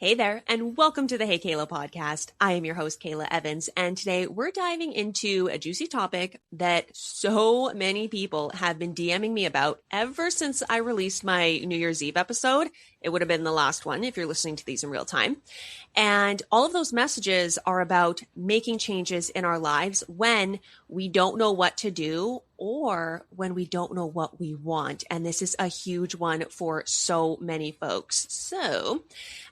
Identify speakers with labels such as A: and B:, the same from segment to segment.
A: Hey there, and welcome to the Hey Kayla podcast. I am your host, Kayla Evans, and today we're diving into a juicy topic that so many people have been DMing me about ever since I released my New Year's Eve episode. It would have been the last one if you're listening to these in real time. And all of those messages are about making changes in our lives when we don't know what to do or when we don't know what we want. And this is a huge one for so many folks. So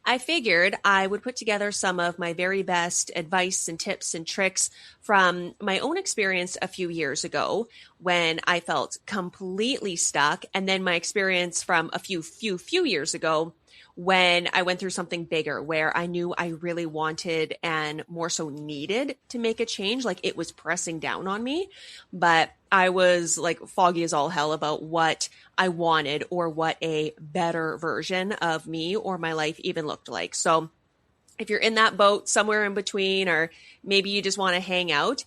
A: I figured I would put together some of my very best advice and tips and tricks from my own experience a few years ago when I felt completely stuck, and then my experience from a few years ago when I went through something bigger where I knew I really wanted and more so needed to make a change. Like it was pressing down on me, but I was like foggy as all hell about what I wanted or what a better version of me or my life even looked like. So if you're in that boat somewhere in between, or maybe you just want to hang out,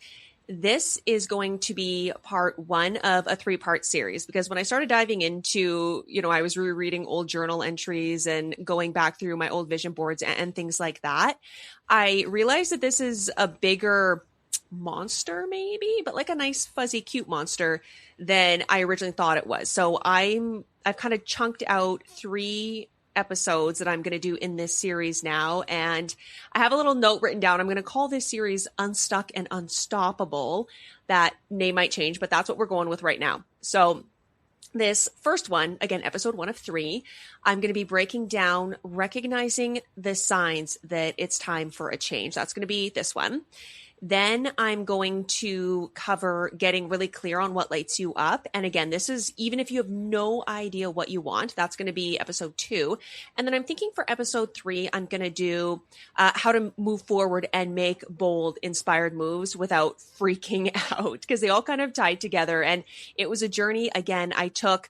A: this is going to be part one of a 3-part series, because when I started diving into, I was rereading old journal entries and going back through my old vision boards and things like that, I realized that this is a bigger monster maybe, but like a nice fuzzy cute monster than I originally thought it was. So I've kind of chunked out 3 episodes that I'm going to do in this series now. And I have a little note written down. I'm going to call this series Unstuck and Unstoppable. That name might change, but that's what we're going with right now. So this first one, again, episode 1 of 3, I'm going to be breaking down recognizing the signs that it's time for a change. That's going to be this one. Then I'm going to cover getting really clear on what lights you up. And again, this is even if you have no idea what you want, that's going to be episode 2. And then I'm thinking for episode 3, I'm going to do how to move forward and make bold, inspired moves without freaking out, because they all kind of tied together. And it was a journey, again, I took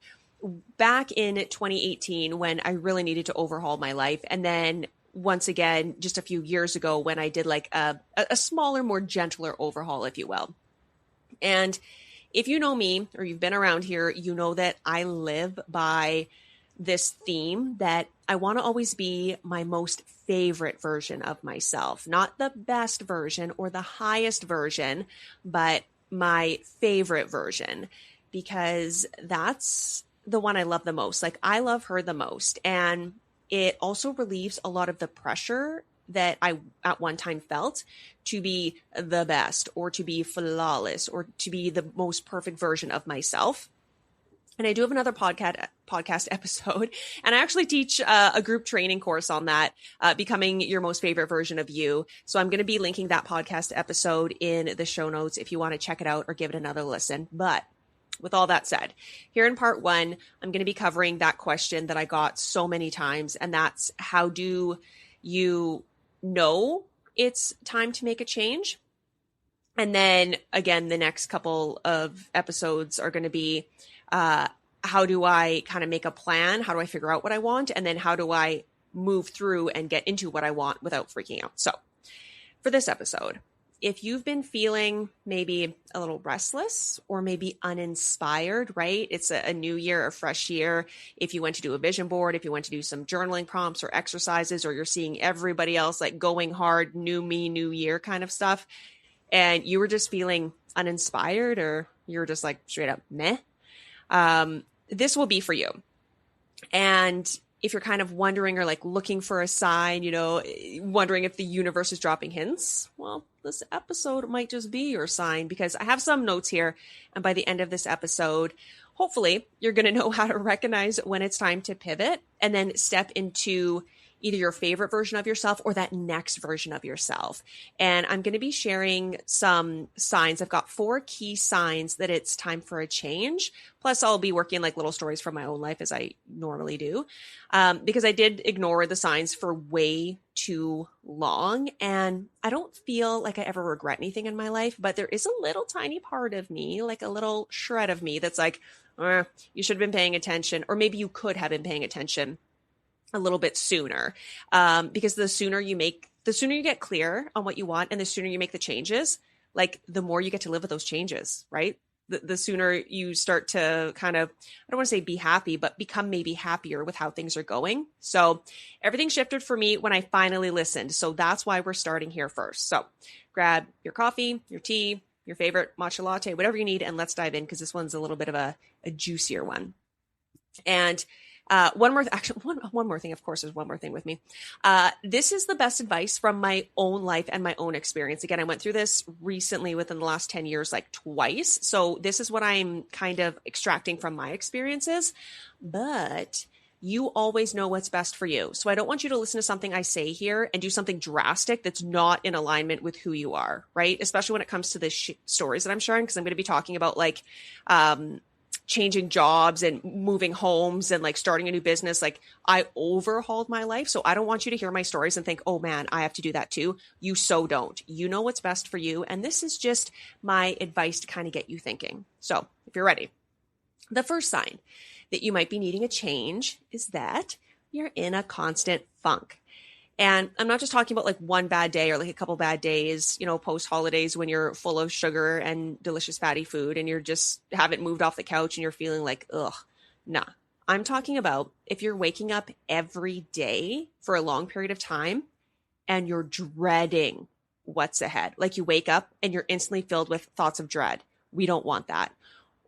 A: back in 2018 when I really needed to overhaul my life. And then once again, just a few years ago when I did like a smaller, more gentler overhaul, if you will. And if you know me or you've been around here, you know that I live by this theme that I want to always be my most favorite version of myself, not the best version or the highest version, but my favorite version, because that's the one I love the most. Like I love her the most. And it also relieves a lot of the pressure that I at one time felt to be the best or to be flawless or to be the most perfect version of myself. And I do have another podcast episode, and I actually teach a group training course on that, becoming your most favorite version of you. So I'm going to be linking that podcast episode in the show notes if you want to check it out or give it another listen. But with all that said, here in part 1, I'm going to be covering that question that I got so many times. And that's, how do you know it's time to make a change? And then again, the next couple of episodes are going to be, how do I kind of make a plan? How do I figure out what I want? And then how do I move through and get into what I want without freaking out? So for this episode, if you've been feeling maybe a little restless or maybe uninspired, right? It's a new year, a fresh year. If you went to do a vision board, if you went to do some journaling prompts or exercises, or you're seeing everybody else like going hard, new me, new year kind of stuff, and you were just feeling uninspired, or you're just like straight up meh, this will be for you. And if you're kind of wondering or like looking for a sign, wondering if the universe is dropping hints, well, this episode might just be your sign, because I have some notes here. And by the end of this episode, hopefully you're going to know how to recognize when it's time to pivot and then step into either your favorite version of yourself or that next version of yourself. And I'm going to be sharing some signs. I've got 4 key signs that it's time for a change. Plus I'll be working like little stories from my own life, as I normally do, because I did ignore the signs for way too long. And I don't feel like I ever regret anything in my life, but there is a little tiny part of me, like a little shred of me that's like, you should have been paying attention, or maybe you could have been paying attention a little bit sooner, because the sooner you get clear on what you want and the sooner you make the changes, like the more you get to live with those changes, right? the sooner you start to kind of, I don't want to say be happy, but become maybe happier with how things are going. So everything shifted for me when I finally listened. So that's why we're starting here first. So grab your coffee, your tea, your favorite matcha latte, whatever you need, and let's dive in because this one's a little bit of a juicier one. And one more thing, of course, there's one more thing with me. This is the best advice from my own life and my own experience. Again, I went through this recently within the last 10 years, like twice. So this is what I'm kind of extracting from my experiences, but you always know what's best for you. So I don't want you to listen to something I say here and do something drastic that's not in alignment with who you are, right? Especially when it comes to the stories that I'm sharing, because I'm going to be talking about like, changing jobs and moving homes and like starting a new business. Like I overhauled my life. So I don't want you to hear my stories and think, oh man, I have to do that too. You so don't. You know what's best for you. And this is just my advice to kind of get you thinking. So if you're ready, the first sign that you might be needing a change is that you're in a constant funk. And I'm not just talking about like one bad day or like a couple bad days, you know, post holidays when you're full of sugar and delicious fatty food and you're just haven't moved off the couch and you're feeling like, ugh, nah. I'm talking about if you're waking up every day for a long period of time and you're dreading what's ahead. Like you wake up and you're instantly filled with thoughts of dread. We don't want that.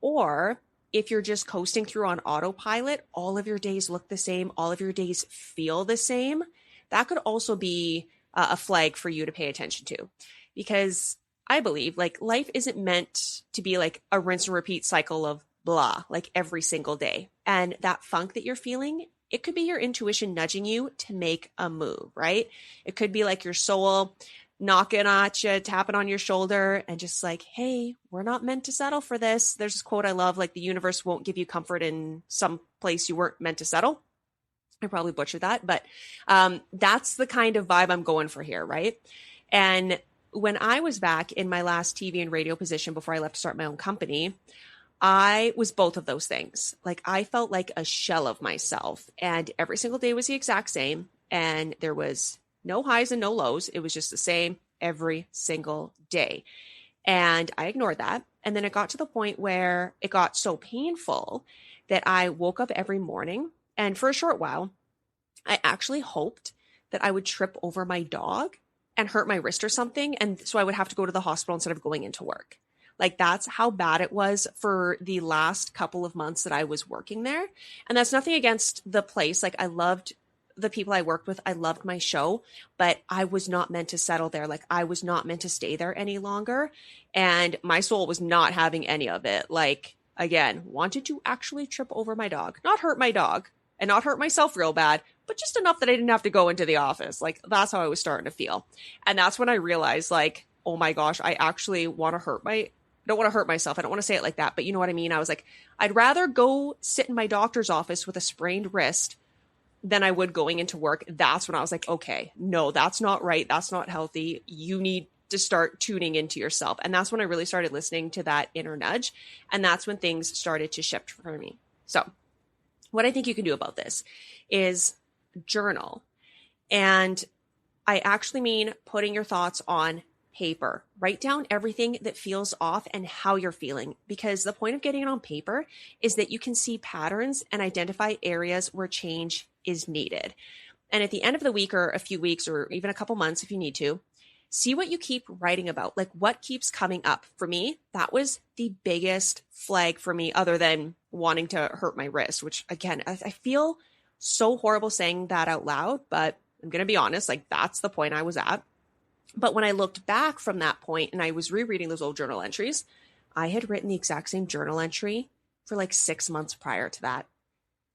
A: Or if you're just coasting through on autopilot, all of your days look the same, all of your days feel the same. That could also be a flag for you to pay attention to, because I believe like life isn't meant to be like a rinse and repeat cycle of blah, like every single day. And that funk that you're feeling, it could be your intuition nudging you to make a move, right? It could be like your soul knocking at you, tapping on your shoulder and just like, hey, we're not meant to settle for this. There's this quote I love, like the universe won't give you comfort in some place you weren't meant to settle. I probably butchered that, but that's the kind of vibe I'm going for here, right? And when I was back in my last TV and radio position before I left to start my own company, I was both of those things. Like I felt like a shell of myself and every single day was the exact same. And there was no highs and no lows. It was just the same every single day. And I ignored that. And then it got to the point where it got so painful that I woke up every morning. And for a short while, I actually hoped that I would trip over my dog and hurt my wrist or something. And so I would have to go to the hospital instead of going into work. Like that's how bad it was for the last couple of months that I was working there. And that's nothing against the place. Like I loved the people I worked with. I loved my show, but I was not meant to settle there. Like I was not meant to stay there any longer. And my soul was not having any of it. Like, again, wanted to actually trip over my dog, not hurt my dog. And not hurt myself real bad, but just enough that I didn't have to go into the office. Like that's how I was starting to feel. And that's when I realized like, oh my gosh, I actually want to don't want to hurt myself. I don't want to say it like that, but you know what I mean? I was like, I'd rather go sit in my doctor's office with a sprained wrist than I would going into work. That's when I was like, okay, no, that's not right. That's not healthy. You need to start tuning into yourself. And that's when I really started listening to that inner nudge. And that's when things started to shift for me. So what I think you can do about this is journal. And I actually mean putting your thoughts on paper. Write down everything that feels off and how you're feeling, because the point of getting it on paper is that you can see patterns and identify areas where change is needed. And at the end of the week or a few weeks or even a couple months, if you need to, see what you keep writing about, like what keeps coming up. For me, that was the biggest flag for me, other than wanting to hurt my wrist, which again, I feel so horrible saying that out loud, but I'm going to be honest, like that's the point I was at. But when I looked back from that point and I was rereading those old journal entries, I had written the exact same journal entry for like 6 months prior to that.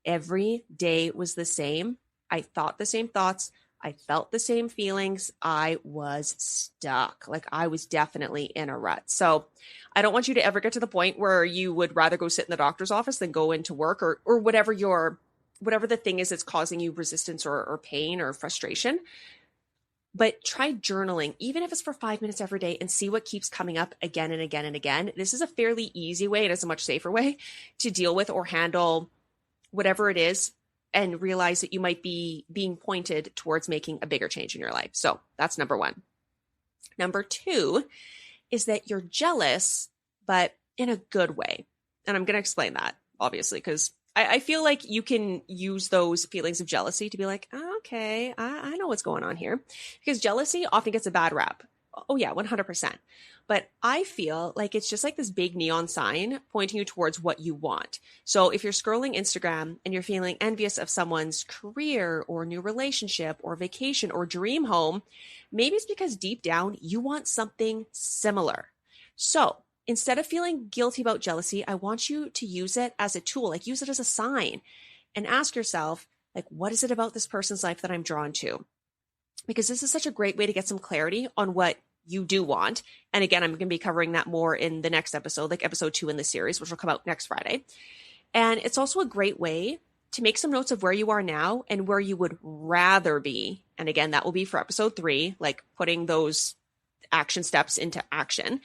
A: Every day was the same. I thought the same thoughts. I felt the same feelings. I was stuck. Like I was definitely in a rut. So I don't want you to ever get to the point where you would rather go sit in the doctor's office than go into work or whatever the thing is that's causing you resistance or pain or frustration. But try journaling, even if it's for 5 minutes every day, and see what keeps coming up again and again and again. This is a fairly easy way, and it's a much safer way to deal with or handle whatever it is, and realize that you might be being pointed towards making a bigger change in your life. So that's number one. Number two is that you're jealous, but in a good way. And I'm going to explain that, obviously, because I feel like you can use those feelings of jealousy to be like, oh, okay, I know what's going on here. Because jealousy often gets a bad rap. Oh, yeah, 100%. But I feel like it's just like this big neon sign pointing you towards what you want. So if you're scrolling Instagram and you're feeling envious of someone's career or new relationship or vacation or dream home, maybe it's because deep down you want something similar. So instead of feeling guilty about jealousy, I want you to use it as a tool, like use it as a sign and ask yourself, like, what is it about this person's life that I'm drawn to? Because this is such a great way to get some clarity on what you do want. And again, I'm going to be covering that more in the next episode, like episode 2 in the series, which will come out next Friday. And it's also a great way to make some notes of where you are now and where you would rather be. And again, that will be for episode 3, like putting those action steps into action.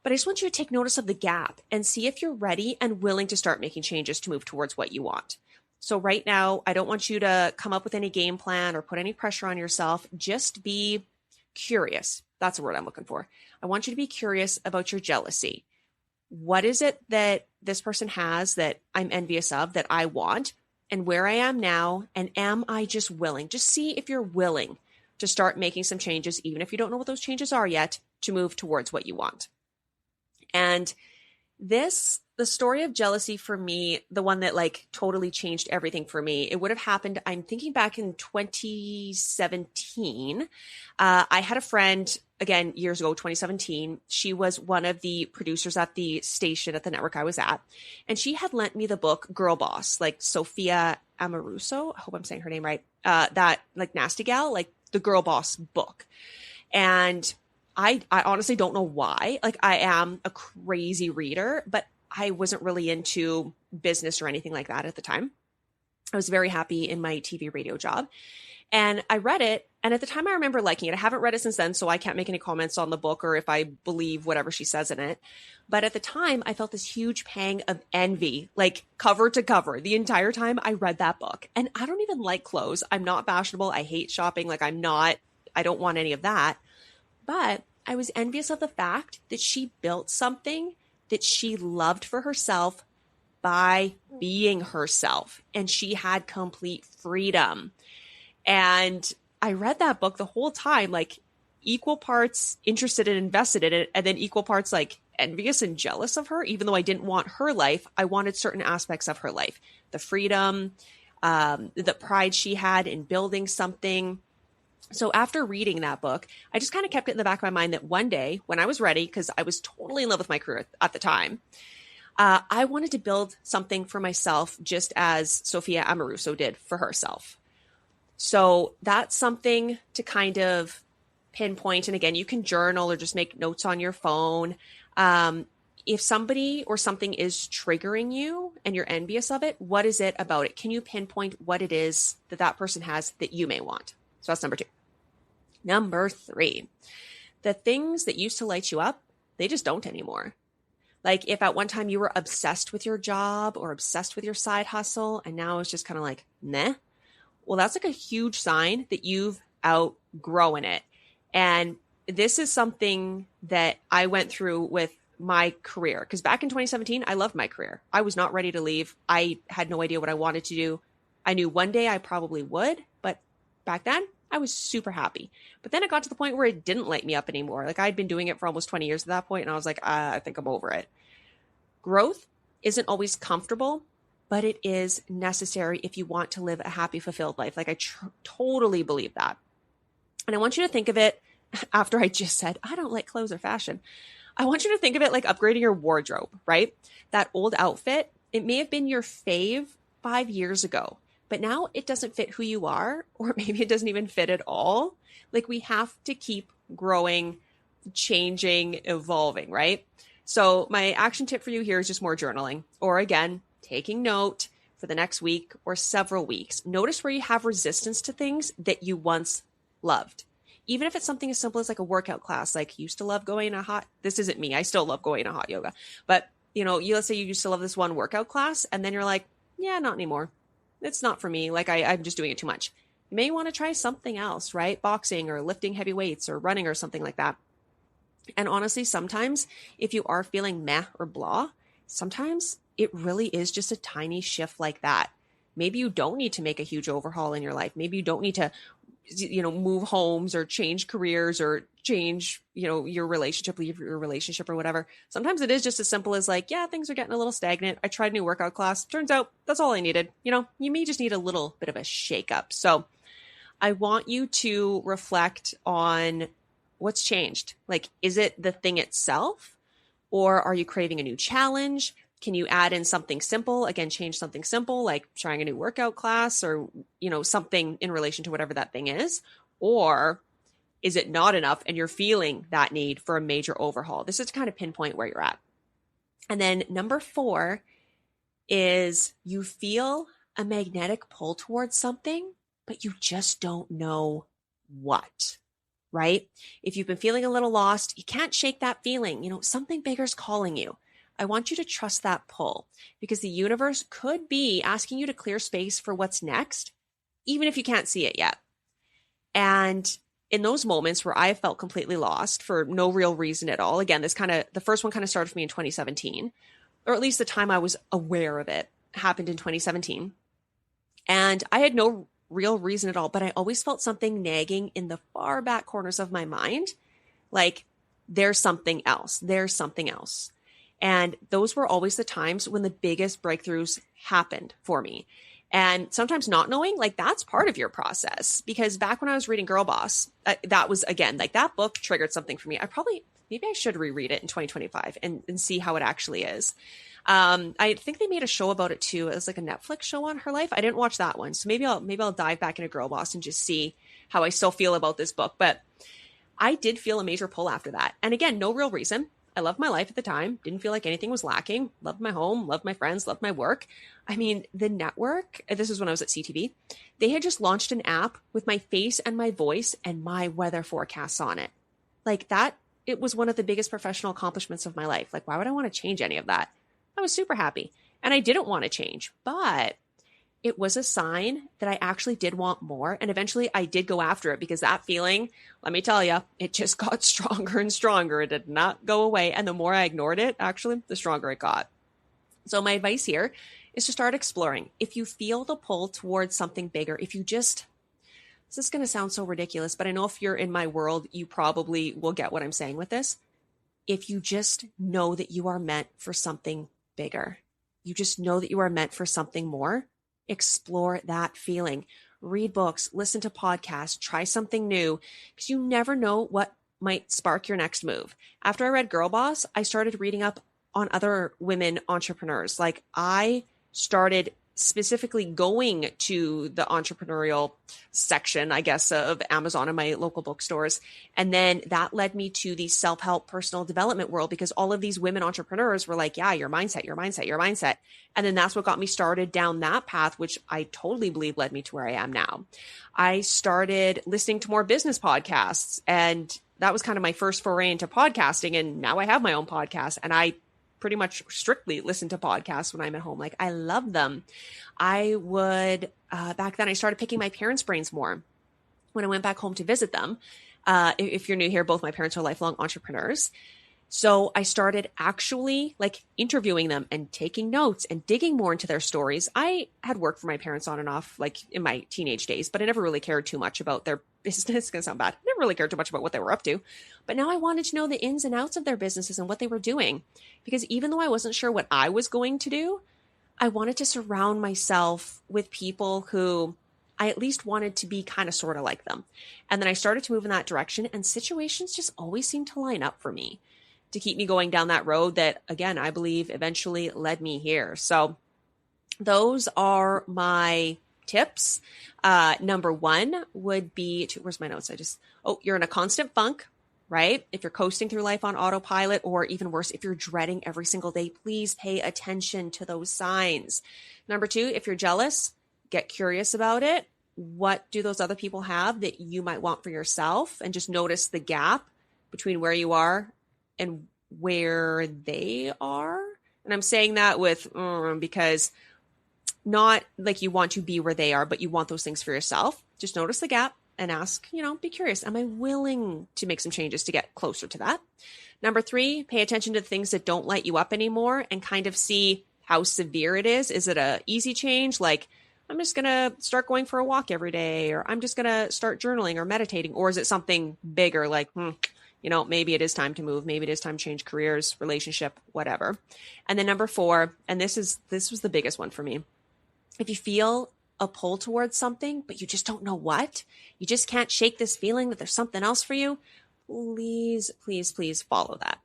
A: But I just want you to take notice of the gap and see if you're ready and willing to start making changes to move towards what you want. So right now, I don't want you to come up with any game plan or put any pressure on yourself. Just be curious. That's the word I'm looking for. I want you to be curious about your jealousy. What is it that this person has that I'm envious of, that I want, and where I am now? And am I just willing? Just see if you're willing to start making some changes, even if you don't know what those changes are yet, to move towards what you want. And the story of jealousy for me, the one that like totally changed everything for me, it would have happened, I'm thinking back in 2017. I had a friend, again, years ago, 2017. She was one of the producers at the station at the network I was at. And she had lent me the book Girl Boss, like Sophia Amoruso. I hope I'm saying her name right. That like Nasty Gal, like the Girl Boss book. And I honestly don't know why. Like I am a crazy reader, but I wasn't really into business or anything like that at the time. I was very happy in my TV radio job. And I read it. And at the time I remember liking it. I haven't read it since then, so I can't make any comments on the book or if I believe whatever she says in it. But at the time I felt this huge pang of envy, like cover to cover, the entire time I read that book. And I don't even like clothes. I'm not fashionable. I hate shopping. Like I don't want any of that. But I was envious of the fact that she built something that she loved for herself by being herself, and she had complete freedom. And I read that book the whole time, like equal parts interested and invested in it, and then equal parts like envious and jealous of her. Even though I didn't want her life, I wanted certain aspects of her life, the freedom, the pride she had in building something. So after reading that book, I just kind of kept it in the back of my mind that one day when I was ready, because I was totally in love with my career at the time, I wanted to build something for myself just as Sophia Amoruso did for herself. So that's something to kind of pinpoint. And again, you can journal or just make notes on your phone. If somebody or something is triggering you and you're envious of it, what is it about it? Can you pinpoint what it is that that person has that you may want? So that's number 2. Number 3, the things that used to light you up, they just don't anymore. Like if at one time you were obsessed with your job or obsessed with your side hustle and now it's just kind of like, meh. Well, that's like a huge sign that you've outgrown it. And this is something that I went through with my career. Because back in 2017, I loved my career. I was not ready to leave. I had no idea what I wanted to do. I knew one day I probably would, but back then I was super happy. But then it got to the point where it didn't light me up anymore. Like I'd been doing it for almost 20 years at that point, and I was like, I think I'm over it. Growth isn't always comfortable, but it is necessary if you want to live a happy, fulfilled life. Like I totally believe that. And I want you to think of it after I just said, I don't like clothes or fashion. I want you to think of it like upgrading your wardrobe, right? That old outfit, it may have been your fave 5 years ago, but now it doesn't fit who you are, or maybe it doesn't even fit at all. Like we have to keep growing, changing, evolving, right? So my action tip for you here is just more journaling, or again, taking note for the next week or several weeks. Notice where you have resistance to things that you once loved. Even if it's something as simple as like a workout class, like used to love going to this isn't me. I still love going to hot yoga, but let's say you used to love this one workout class and then you're like, yeah, not anymore. It's not for me. Like I'm just doing it too much. You may want to try something else, right? Boxing or lifting heavy weights or running or something like that. And honestly, sometimes if you are feeling meh or blah, sometimes it really is just a tiny shift like that. Maybe you don't need to make a huge overhaul in your life. Maybe you don't need to, move homes or change careers or change, your relationship, leave your relationship or whatever. Sometimes it is just as simple as like, yeah, things are getting a little stagnant. I tried a new workout class. Turns out that's all I needed. You may just need a little bit of a shakeup. So I want you to reflect on what's changed. Like, is it the thing itself, or are you craving a new challenge? Can you add in something simple? Again, change something simple, like trying a new workout class or, something in relation to whatever that thing is. Or is it not enough and you're feeling that need for a major overhaul? This is to kind of pinpoint where you're at. And then number 4 is you feel a magnetic pull towards something, but you just don't know what, right? If you've been feeling a little lost, you can't shake that feeling. Something bigger is calling you. I want you to trust that pull, because the universe could be asking you to clear space for what's next, even if you can't see it yet. And in those moments where I felt completely lost for no real reason at all, again, the first one kind of started for me in 2017, or at least the time I was aware of it happened in 2017. And I had no real reason at all, but I always felt something nagging in the far back corners of my mind. Like, there's something else. There's something else. And those were always the times when the biggest breakthroughs happened for me. And sometimes not knowing, like, that's part of your process. Because back when I was reading Girl Boss, that was, again, like, that book triggered something for me. Maybe I should reread it in 2025 and see how it actually is. I think they made a show about it too. It was like a Netflix show on her life. I didn't watch that one. So maybe I'll dive back into Girl Boss and just see how I still feel about this book. But I did feel a major pull after that. And again, no real reason. I loved my life at the time. Didn't feel like anything was lacking. Loved my home, loved my friends, loved my work. I mean, the network, this is when I was at CTV. They had just launched an app with my face and my voice and my weather forecasts on it. Like that, it was one of the biggest professional accomplishments of my life. Like, why would I want to change any of that? I was super happy and I didn't want to change, but it was a sign that I actually did want more. And eventually I did go after it, because that feeling, let me tell you, it just got stronger and stronger. It did not go away. And the more I ignored it, actually, the stronger it got. So my advice here is to start exploring. If you feel the pull towards something bigger, if you just, this is going to sound so ridiculous, but I know if you're in my world, you probably will get what I'm saying with this. If you just know that you are meant for something bigger, you just know that you are meant for something more, explore that feeling. Read books, listen to podcasts, try something new, because you never know what might spark your next move. After I read Girl Boss, I started reading up on other women entrepreneurs. Like, I started specifically going to the entrepreneurial section, I guess, of Amazon and my local bookstores. And then that led me to the self-help personal development world, because all of these women entrepreneurs were like, yeah, your mindset, your mindset, your mindset. And then that's what got me started down that path, which I totally believe led me to where I am now. I started listening to more business podcasts, and that was kind of my first foray into podcasting. And now I have my own podcast, and I pretty much strictly listen to podcasts when I'm at home. Like, I love them. I would, back then I started picking my parents' brains more when I went back home to visit them. If you're new here, both my parents are lifelong entrepreneurs. So I started actually like interviewing them and taking notes and digging more into their stories. I had worked for my parents on and off, like in my teenage days, but I never really cared too much about their business. It's going to sound bad. I never really cared too much about what they were up to. But now I wanted to know the ins and outs of their businesses and what they were doing. Because even though I wasn't sure what I was going to do, I wanted to surround myself with people who I at least wanted to be kind of sort of like them. And then I started to move in that direction, and situations just always seemed to line up for me to keep me going down that road that, again, I believe eventually led me here. So those are my tips. Number 1 would be where's my notes? You're in a constant funk, right? If you're coasting through life on autopilot, or even worse, if you're dreading every single day, please pay attention to those signs. Number 2, if you're jealous, get curious about it. What do those other people have that you might want for yourself? And just notice the gap between where you are and where they are. And I'm saying that with, because not like you want to be where they are, but you want those things for yourself. Just notice the gap. and ask, be curious. Am I willing to make some changes to get closer to that? Number 3, pay attention to the things that don't light you up anymore and kind of see how severe it is. Is it a easy change? Like, I'm just going to start going for a walk every day, or I'm just going to start journaling or meditating. Or is it something bigger like, maybe it is time to move. Maybe it is time to change careers, relationship, whatever. And then number 4, and this was the biggest one for me. If you feel a pull towards something, but you just don't know what, you just can't shake this feeling that there's something else for you, please, please, please follow that.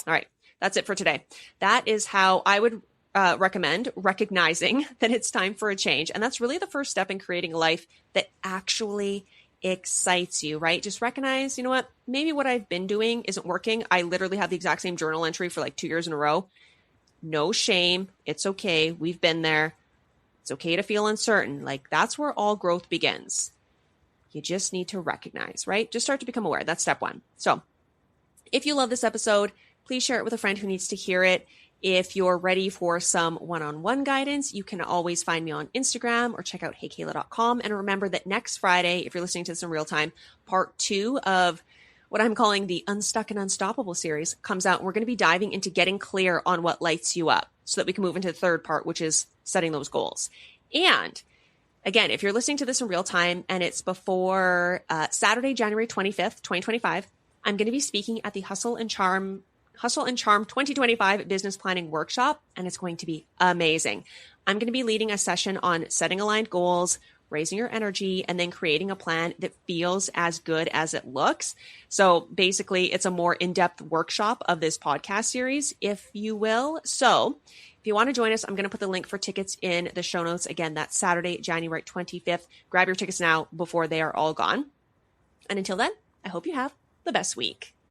A: All right. That's it for today. That is how I would recommend recognizing that it's time for a change. And that's really the first step in creating a life that actually excites you, right? Just recognize, maybe what I've been doing isn't working. I literally have the exact same journal entry for like 2 years in a row. No shame. It's okay. We've been there. It's okay to feel uncertain. Like, that's where all growth begins. You just need to recognize, right? Just start to become aware. That's step 1. So if you love this episode, please share it with a friend who needs to hear it. If you're ready for some one-on-one guidance, you can always find me on Instagram or check out heykayla.com. And remember that next Friday, if you're listening to this in real time, part 2 of what I'm calling the Unstuck and Unstoppable series comes out. We're going to be diving into getting clear on what lights you up so that we can move into the third part, which is setting those goals. And again, if you're listening to this in real time and it's before Saturday, January 25th, 2025, I'm going to be speaking at the Hustle and Charm 2025 Business Planning Workshop, and it's going to be amazing. I'm going to be leading a session on setting aligned goals, raising your energy, and then creating a plan that feels as good as it looks. So basically, it's a more in-depth workshop of this podcast series, if you will. So if you want to join us, I'm going to put the link for tickets in the show notes. Again, that's Saturday, January 25th. Grab your tickets now before they are all gone. And until then, I hope you have the best week.